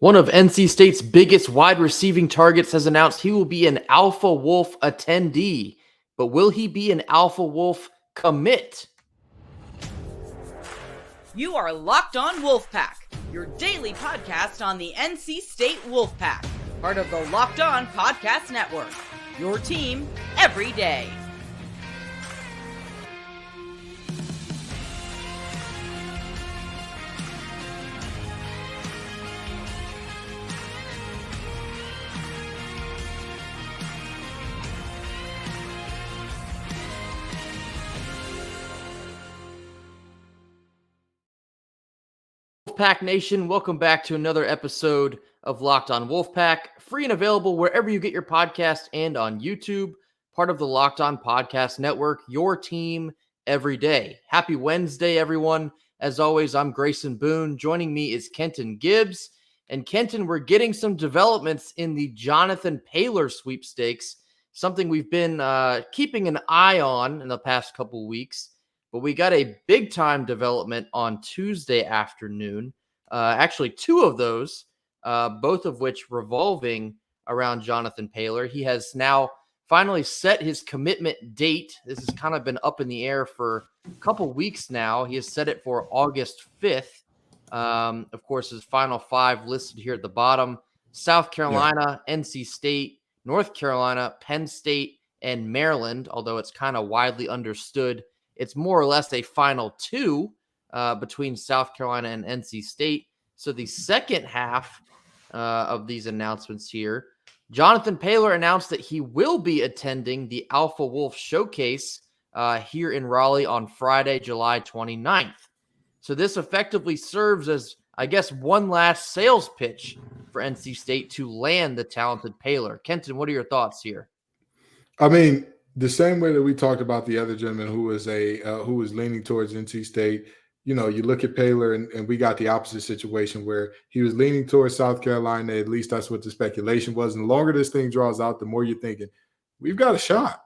One of NC State's biggest wide receiving targets has announced he will be an Alpha Wolf attendee, but will he be an Alpha Wolf commit? You are Locked On Wolfpack, your daily podcast on the NC State Wolfpack, part of the Locked On Podcast Network, your team every day. Wolfpack Nation, welcome back to another episode of Locked On Wolfpack, free and available wherever you get your podcast and on YouTube, part of the Locked On Podcast Network, your team every day. Happy Wednesday, everyone. As always, I'm Grayson Boone. Joining me is Kenton Gibbs. And Kenton, we're getting some developments in the Jonathan Paylor sweepstakes, something we've been keeping an eye on in the past couple weeks. But we got a big-time development on Tuesday afternoon. Actually, two of those, both of which revolving around Jonathan Paylor. He has now finally set his commitment date. This has kind of been up in the air for a couple weeks now. He has set it for August 5th. Of course, his final five listed here at the bottom: South Carolina, NC State, North Carolina, Penn State, and Maryland, although it's kind of widely understood it's more or less a final two between South Carolina and NC State. So the second half of these announcements here, Jonathan Paylor announced that he will be attending the Alpha Wolf Showcase here in Raleigh on Friday, July 29th. So this effectively serves as, I guess, one last sales pitch for NC State to land the talented Paylor. Kenton, what are your thoughts here? I mean, the same way that we talked about the other gentleman who was leaning towards NC State, you know, you look at Paylor and we got the opposite situation where he was leaning towards South Carolina. At least that's what the speculation was. And the longer this thing draws out, the more you're thinking, we've got a shot.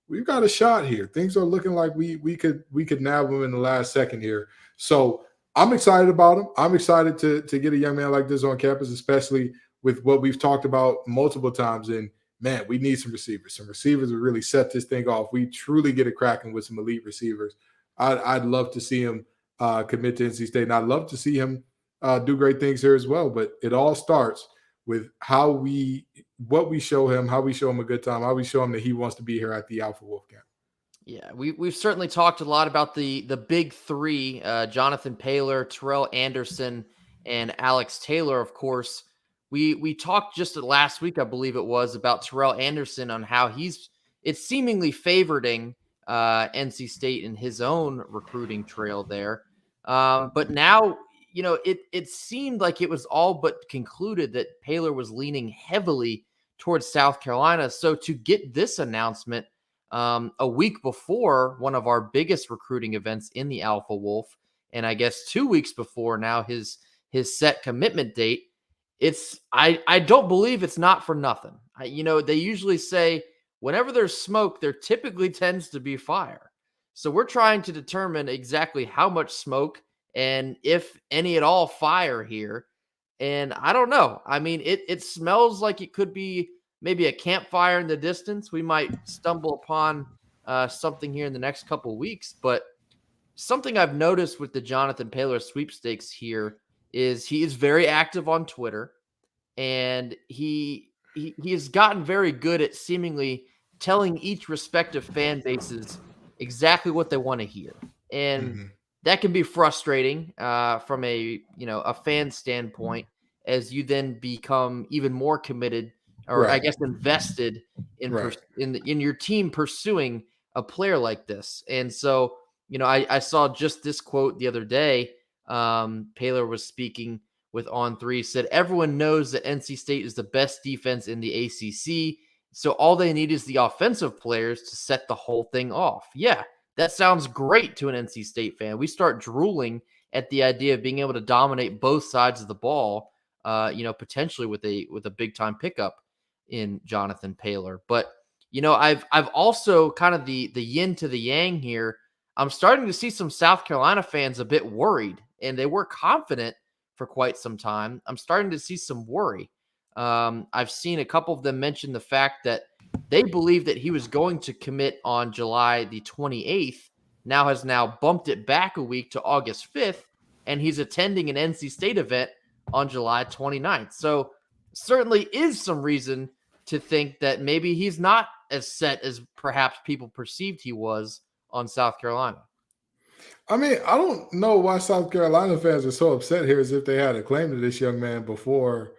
We've got a shot here. Things are looking like we could nab him in the last second here. So I'm excited about him. I'm excited to get a young man like this on campus, especially with what we've talked about multiple times in. Man, we need some receivers. Some receivers will really set this thing off. We truly get it cracking with some elite receivers. I'd love to see him commit to NC State, and I'd love to see him do great things here as well. But it all starts with what we show him, how we show him a good time, how we show him that he wants to be here at the Alpha Wolf camp. Yeah, we've certainly talked a lot about the big three, Jonathan Paylor, Terrell Anderson, and Alex Taylor, of course. We talked just last week, I believe it was, about Terrell Anderson on how it's seemingly favoring NC State in his own recruiting trail there. But now, you know, it seemed like it was all but concluded that Paylor was leaning heavily towards South Carolina. So to get this announcement a week before one of our biggest recruiting events in the Alpha Wolf, and I guess 2 weeks before now his set commitment date, I don't believe it's not for nothing. They usually say whenever there's smoke, there typically tends to be fire. So we're trying to determine exactly how much smoke and if any at all fire here. And I don't know. I mean, it smells like it could be maybe a campfire in the distance. We might stumble upon something here in the next couple of weeks. But something I've noticed with the Jonathan Paylor sweepstakes here is he is very active on Twitter, and he has gotten very good at seemingly telling each respective fan bases exactly what they want to hear. And that can be frustrating from a fan standpoint, as you then become even more committed, or right, I guess invested in right, in your team pursuing a player like this. And so, I saw just this quote the other day. Paylor was speaking with On3, said, "Everyone knows that NC State is the best defense in the ACC. So all they need is the offensive players to set the whole thing off." Yeah, that sounds great to an NC State fan. We start drooling at the idea of being able to dominate both sides of the ball, potentially with a big time pickup in Jonathan Paylor. But, I've also kind of the yin to the yang here. I'm starting to see some South Carolina fans a bit worried, and they were confident for quite some time, I'm starting to see some worry. I've seen a couple of them mention the fact that they believe that he was going to commit on July the 28th, has now bumped it back a week to August 5th, and he's attending an NC State event on July 29th. So certainly is some reason to think that maybe he's not as set as perhaps people perceived he was on South Carolina. I mean, I don't know why South Carolina fans are so upset here as if they had a claim to this young man before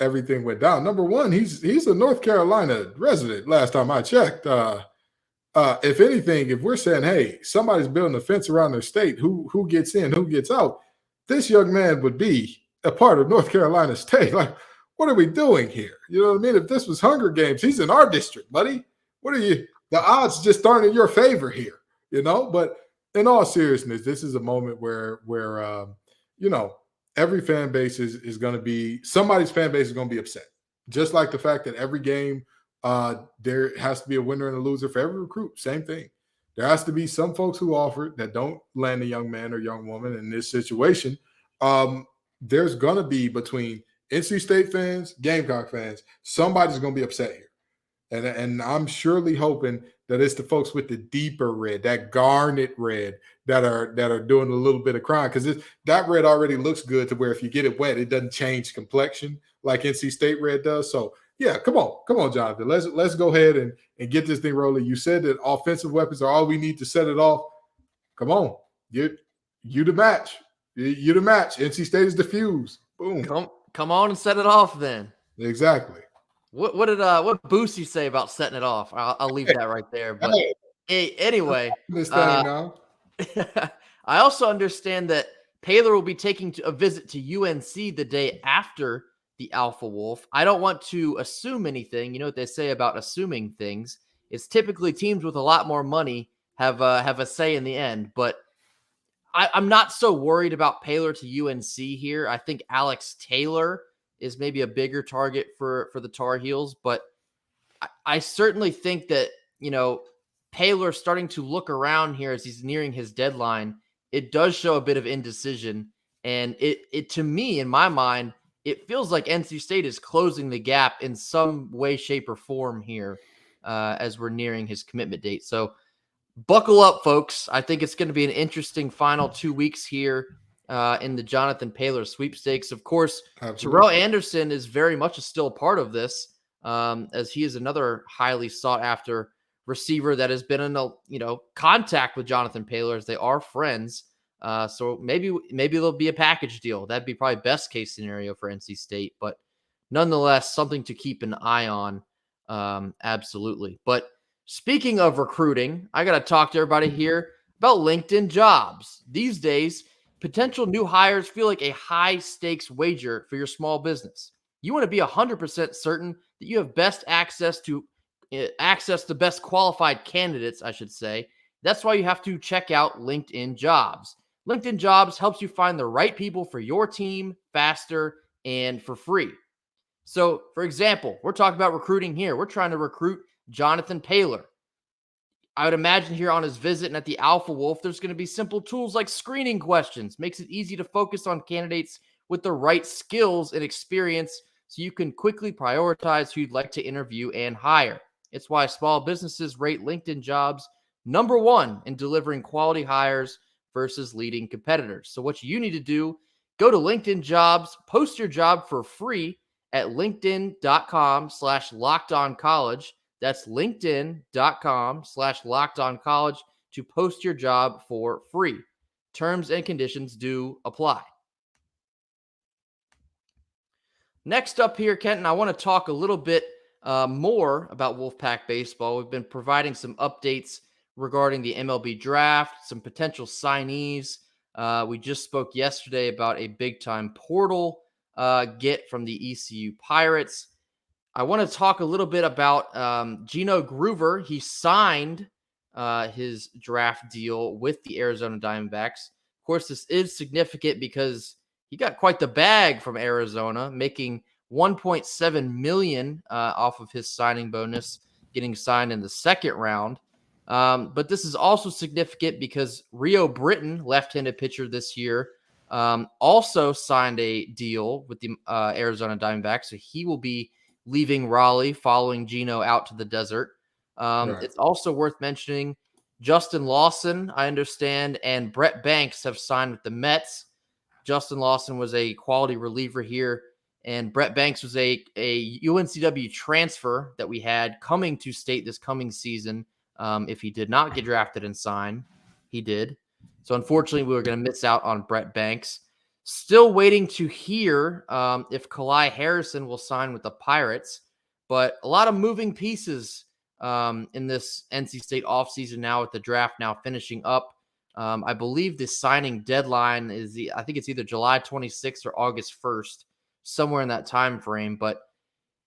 everything went down. Number one, he's a North Carolina resident. Last time I checked, if anything, if we're saying, hey, somebody's building a fence around their state, who gets in, who gets out, this young man would be a part of North Carolina state. Like, what are we doing here? You know what I mean? If this was Hunger Games, he's in our district, buddy. What are you? The odds just aren't in your favor here, you know? But in all seriousness, this is a moment where every fan base is going to be, somebody's fan base is going to be upset. Just like the fact that every game there has to be a winner and a loser for every recruit. Same thing. There has to be some folks who offer that don't land a young man or young woman in this situation. There's going to be, between NC State fans, Gamecock fans, somebody's going to be upset here. And I'm surely hoping that it's the folks with the deeper red, that garnet red, that are doing a little bit of crying, because that red already looks good to where if you get it wet, it doesn't change complexion like NC State red does. So yeah, come on, Jonathan. Let's go ahead and get this thing rolling. You said that offensive weapons are all we need to set it off. Come on, you the match. You the match. NC State is the fuse. Boom. Come on and set it off then. Exactly. What did Boosie say about setting it off? I'll leave that right there. But anyway, this thing now. I also understand that Paylor will be taking a visit to UNC the day after the Alpha Wolf. I don't want to assume anything. You know what they say about assuming things? It's typically teams with a lot more money have a say in the end. But I'm not so worried about Paylor to UNC here. I think Alex Taylor is maybe a bigger target for the Tar Heels, but I certainly think that, Paylor starting to look around here as he's nearing his deadline, it does show a bit of indecision. And it to me, in my mind, it feels like NC State is closing the gap in some way, shape, or form here as we're nearing his commitment date. So buckle up, folks. I think it's going to be an interesting final 2 weeks here in the Jonathan Paylor sweepstakes. Of course, absolutely. Terrell Anderson is very much still a part of this, as he is another highly sought after receiver that has been in contact with Jonathan Paylor, as they are friends. So maybe there'll be a package deal. That'd be probably best case scenario for NC State, but nonetheless, something to keep an eye on. Absolutely. But speaking of recruiting, I got to talk to everybody here about LinkedIn Jobs. These days, potential new hires feel like a high-stakes wager for your small business. You want to be 100% certain that you have best access to the best qualified candidates, I should say. That's why you have to check out LinkedIn Jobs. LinkedIn Jobs helps you find the right people for your team faster and for free. So, for example, we're talking about recruiting here. We're trying to recruit Jonathan Paylor. I would imagine here on his visit and at the Alpha Wolf, there's going to be simple tools like screening questions. Makes it easy to focus on candidates with the right skills and experience so you can quickly prioritize who you'd like to interview and hire. It's why small businesses rate LinkedIn Jobs number one in delivering quality hires versus leading competitors. So what you need to do, go to LinkedIn Jobs, post your job for free at linkedin.com/lockedoncollege. That's linkedin.com/lockedoncollege to post your job for free. Terms and conditions do apply. Next up here, Kenton, I want to talk a little bit more about Wolfpack baseball. We've been providing some updates regarding the MLB draft, some potential signees. We just spoke yesterday about a big-time portal get from the ECU Pirates. I want to talk a little bit about Gino Groover. He signed his draft deal with the Arizona Diamondbacks. Of course, this is significant because he got quite the bag from Arizona, making $1.7 million off of his signing bonus, getting signed in the second round. But this is also significant because Rio Britton, left-handed pitcher this year, also signed a deal with the Arizona Diamondbacks, so he will be leaving Raleigh, following Gino out to the desert. Right. It's also worth mentioning Justin Lawson, I understand, and Brett Banks have signed with the Mets. Justin Lawson was a quality reliever here, and Brett Banks was a UNCW transfer that we had coming to state this coming season. If he did not get drafted and sign, he did. So unfortunately, we were going to miss out on Brett Banks. Still waiting to hear if Kalai Harrison will sign with the Pirates, but a lot of moving pieces in this NC State offseason now with the draft now finishing up. I believe the signing deadline is I think it's either July 26th or August 1st, somewhere in that time frame. But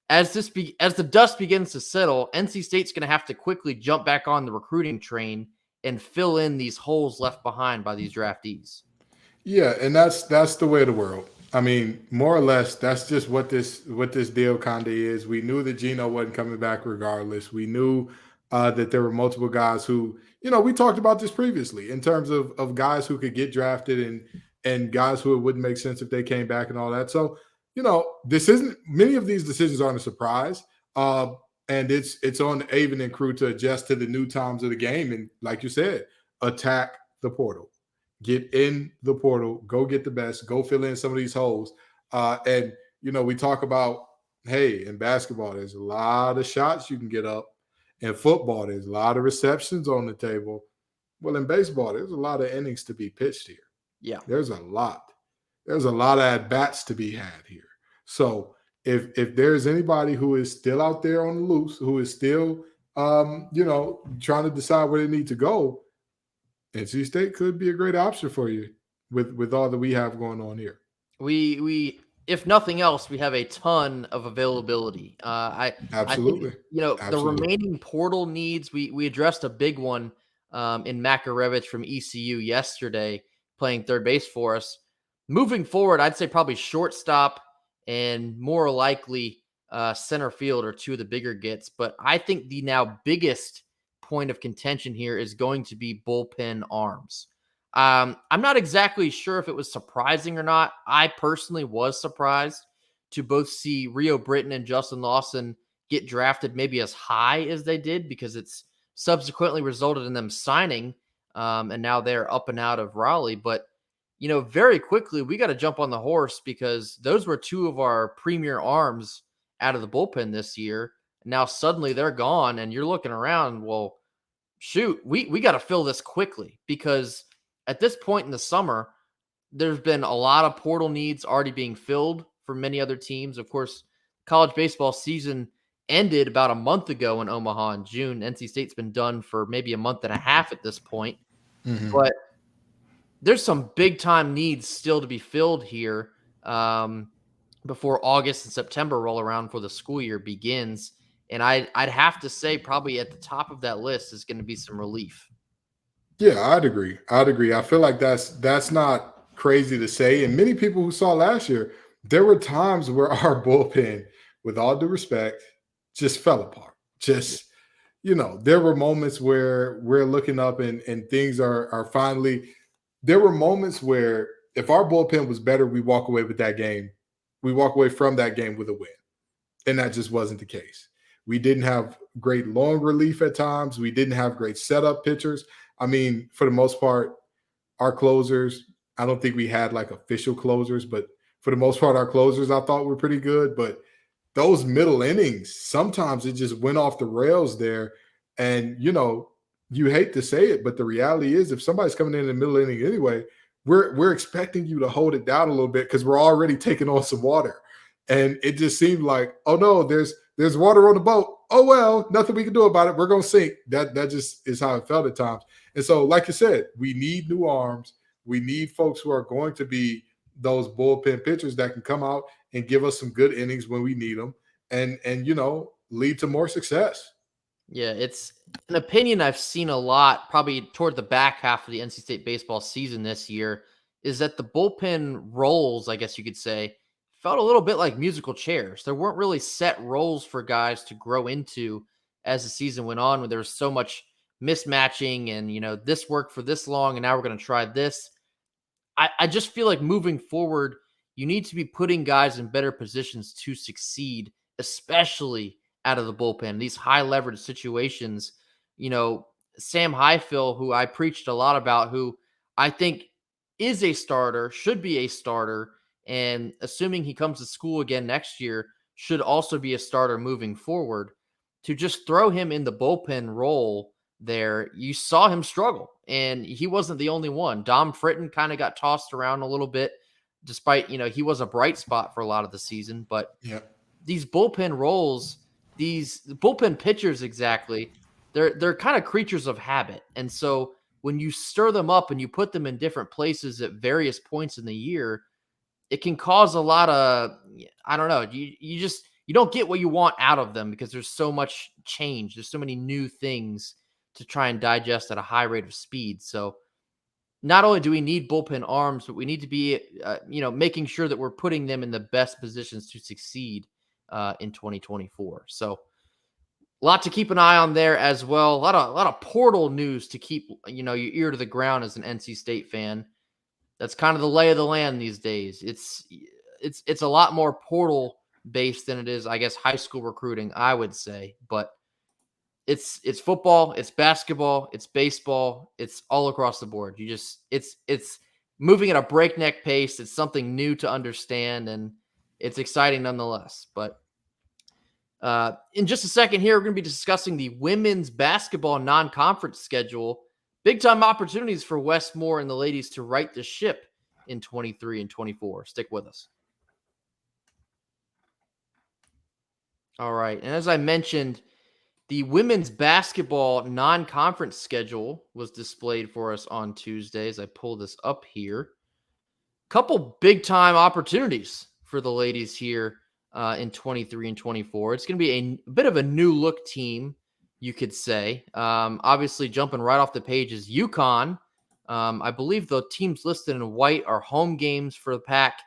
as the dust begins to settle, NC State's going to have to quickly jump back on the recruiting train and fill in these holes left behind by these draftees. Yeah, and that's the way of the world. I mean, more or less, that's just what this deal kind of is. We knew that Gino wasn't coming back regardless. We knew that there were multiple guys who, we talked about this previously in terms of guys who could get drafted and guys who it wouldn't make sense if they came back and all that. So, this isn't many of these decisions aren't a surprise. And it's on Avon and crew to adjust to the new times of the game. And like you said, attack the portal. Get in the portal, go get the best, go fill in some of these holes. And we talk about, hey, in basketball, there's a lot of shots you can get up. In football, there's a lot of receptions on the table. Well, in baseball, there's a lot of innings to be pitched here. Yeah. There's a lot. There's a lot of at-bats to be had here. So if there's anybody who is still out there on the loose, who is still trying to decide where they need to go, NC State could be a great option for you with all that we have going on here. We if nothing else, we have a ton of availability. Absolutely. I think, the remaining portal needs, we addressed a big one in Makarevich from ECU yesterday, playing third base for us. Moving forward, I'd say probably shortstop and more likely center field are two of the bigger gets. But I think the now biggest point of contention here is going to be bullpen arms. I'm not exactly sure if it was surprising or not. I personally was surprised to both see Rio Britton and Justin Lawson get drafted maybe as high as they did, because it's subsequently resulted in them signing, and now they're up and out of Raleigh. But, very quickly, we got to jump on the horse, because those were two of our premier arms out of the bullpen this year. Now suddenly they're gone, and you're looking around, well, shoot, we got to fill this quickly, because at this point in the summer, there's been a lot of portal needs already being filled for many other teams. Of course, college baseball season ended about a month ago in Omaha in June. NC State's been done for maybe a month and a half at this point. Mm-hmm. But there's some big-time needs still to be filled here before August and September roll around for the school year begins. And I'd have to say probably at the top of that list is going to be some relief. Yeah, I'd agree. I feel like that's not crazy to say. And many people who saw last year, there were times where our bullpen, with all due respect, just fell apart. There were moments where we're looking up and things are finally – there were moments where if our bullpen was better, we walk away with that game. We walk away from that game with a win. And that just wasn't the case. We didn't have great long relief at times. We didn't have great setup pitchers. I mean, for the most part, our closers, I don't think we had like official closers, but for the most part, our closers I thought were pretty good. But those middle innings, sometimes it just went off the rails there. And, you hate to say it, but the reality is if somebody's coming in the middle inning anyway, we're expecting you to hold it down a little bit because we're already taking on some water. And it just seemed like, oh no, there's water on the boat. Oh, well, nothing we can do about it. We're going to sink. That just is how it felt at times. And so, like you said, we need new arms. We need folks who are going to be those bullpen pitchers that can come out and give us some good innings when we need them and lead to more success. Yeah, it's an opinion I've seen a lot, probably toward the back half of the NC State baseball season this year, is that the bullpen roles, I guess you could say, felt a little bit like musical chairs. There weren't really set roles for guys to grow into as the season went on, when there was so much mismatching and, this worked for this long and now we're going to try this. I just feel like moving forward, you need to be putting guys in better positions to succeed, especially out of the bullpen. These high leverage situations, Sam Highfill, who I preached a lot about, who I think is a starter, should be a starter, and assuming he comes to school again next year, should also be a starter moving forward. To just throw him in the bullpen role there, you saw him struggle, and he wasn't the only one. Dom Fritton kind of got tossed around a little bit, despite, he was a bright spot for a lot of the season. But Yeah. these bullpen roles, these bullpen pitchers exactly, they're kind of creatures of habit. And so when you stir them up and you put them in different places at various points in the year, it can cause a lot of, I don't know, you don't get what you want out of them because there's so much change. There's so many new things to try and digest at a high rate of speed. So not only do we need bullpen arms, but we need to be, making sure that we're putting them in the best positions to succeed in 2024. So a lot to keep an eye on there as well. A lot of portal news to keep, your ear to the ground as an NC State fan. That's kind of the lay of the land these days. It's a lot more portal based than it is, I guess, high school recruiting, I would say. But it's football, it's basketball, it's baseball, it's all across the board. It's moving at a breakneck pace. It's something new to understand, and it's exciting nonetheless. But in just a second here, we're going to be discussing the women's basketball non-conference schedule. Big time opportunities for Westmore and the ladies to right the ship in 23 and 24. Stick with us. All right. And as I mentioned, the women's basketball non-conference schedule was displayed for us on Tuesday as I pull this up here. Couple big time opportunities for the ladies here in 23 and 24. It's going to be a bit of a new look team, you could say. Obviously, jumping right off the page is UConn. I believe the teams listed in white are home games for the Pack,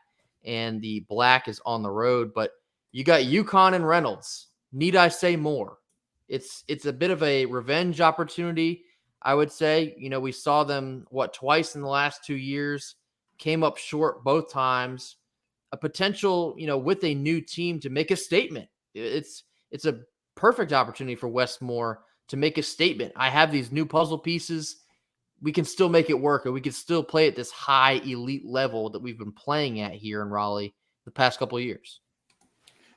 and the black is on the road. But you got UConn and Reynolds. Need I say more? It's a bit of a revenge opportunity, I would say. We saw them, twice in the last 2 years, came up short both times. A potential, with a new team to make a statement. It's a perfect opportunity for Westmore to make a statement. I have these new puzzle pieces. We can still make it work, and we can still play at this high elite level that we've been playing at here in Raleigh the past couple of years.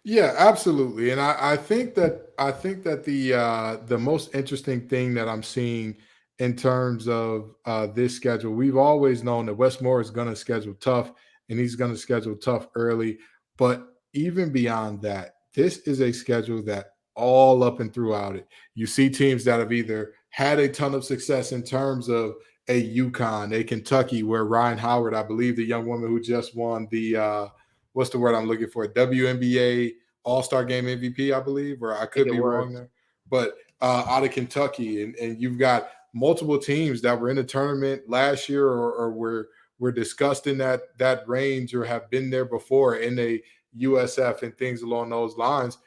Yeah, absolutely. And I think that the most interesting thing that I'm seeing in terms of this schedule, we've always known that Westmore is going to schedule tough, and he's going to schedule tough early. But even beyond that, this is a schedule that all up and throughout it, you see teams that have either had a ton of success in terms of a UConn, a Kentucky, where Ryan Howard, I believe the young woman who just won the what's the word I'm looking for? WNBA All-Star Game MVP, I believe, or I could be wrong there. But out of Kentucky, and you've got multiple teams that were in the tournament last year or were discussed in that range or have been there before in a USF and things along those lines.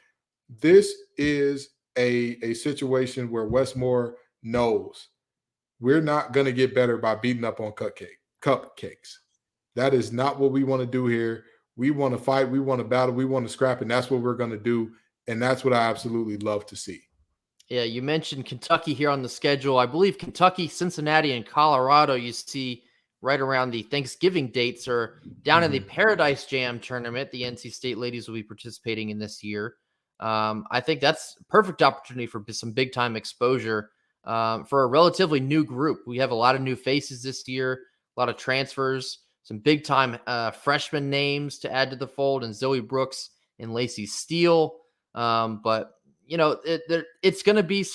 This is a situation where Westmore knows we're not going to get better by beating up on cupcakes. That is not what we want to do here. We want to fight. We want to battle. We want to scrap, and that's what we're going to do. And that's what I absolutely love to see. Yeah, you mentioned Kentucky here on the schedule. I believe Kentucky, Cincinnati, and Colorado you see right around the Thanksgiving dates are down in the Paradise Jam tournament. The NC State ladies will be participating in this year. I think that's a perfect opportunity for some big-time exposure for a relatively new group. We have a lot of new faces this year, a lot of transfers, some big-time freshman names to add to the fold, and Zoe Brooks and Lacey Steele. But, it's going to be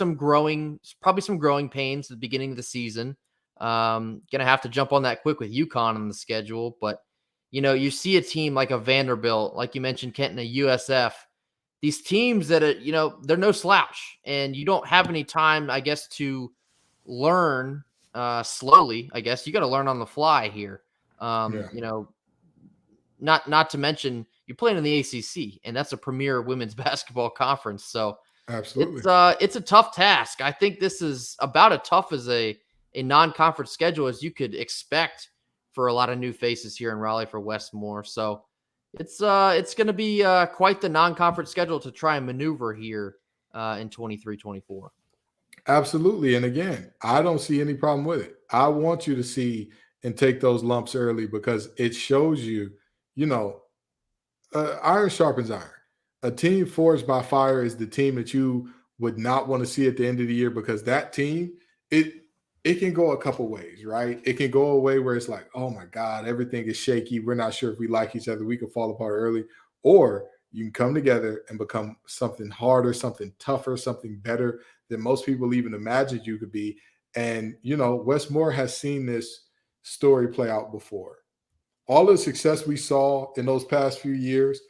probably some growing pains at the beginning of the season. Going to have to jump on that quick with UConn on the schedule. But, you see a team like a Vanderbilt, like you mentioned, Kenton, a USF, these teams that are, they're no slouch, and you don't have any time, I guess, to learn slowly. I guess you got to learn on the fly here. Not to mention you're playing in the ACC, and that's a premier women's basketball conference. So absolutely, it's a tough task. I think this is about as tough as a non-conference schedule as you could expect for a lot of new faces here in Raleigh for Westmore. So it's going to be quite the non-conference schedule to try and maneuver here in 23-24. Absolutely. And again, I don't see any problem with it. I want you to see and take those lumps early because it shows you, iron sharpens iron. A team forged by fire is the team that you would not want to see at the end of the year because that team, it can go a couple ways, right? It can go a way where it's like, oh my God, everything is shaky. We're not sure if we like each other. We could fall apart early. Or you can come together and become something harder, something tougher, something better than most people even imagined you could be. And, Westmore has seen this story play out before. All the success we saw in those past few years,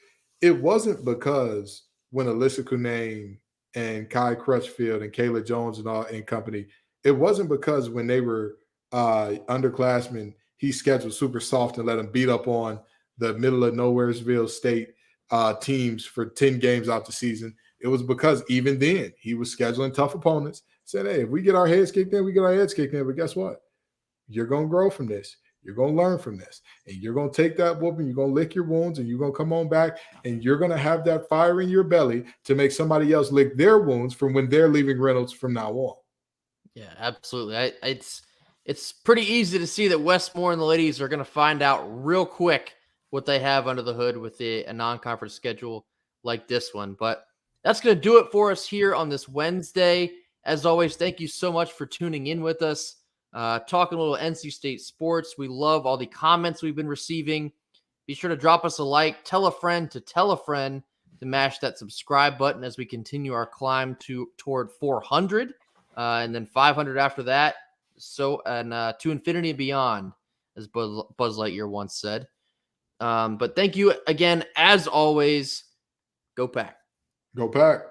it wasn't because when Alyssa Cunane and Kai Crutchfield and Kayla Jones and company, it wasn't because when they were underclassmen, he scheduled super soft and let them beat up on the middle of Nowheresville State teams for 10 games out the season. It was because even then he was scheduling tough opponents. Said, hey, if we get our heads kicked in, we get our heads kicked in. But guess what? You're going to grow from this. You're going to learn from this. And you're going to take that whooping, you're going to lick your wounds, and you're going to come on back, and you're going to have that fire in your belly to make somebody else lick their wounds from when they're leaving Reynolds from now on. Yeah, absolutely. It's pretty easy to see that Westmore and the ladies are going to find out real quick what they have under the hood with a non-conference schedule like this one. But that's going to do it for us here on this Wednesday. As always, thank you so much for tuning in with us. Talking a little NC State sports. We love all the comments we've been receiving. Be sure to drop us a like, tell a friend to mash that subscribe button as we continue our climb toward 400 and then 500 after that. So, and to infinity and beyond, as Buzz Lightyear once said. But thank you again, as always. Go Pack. Go Pack.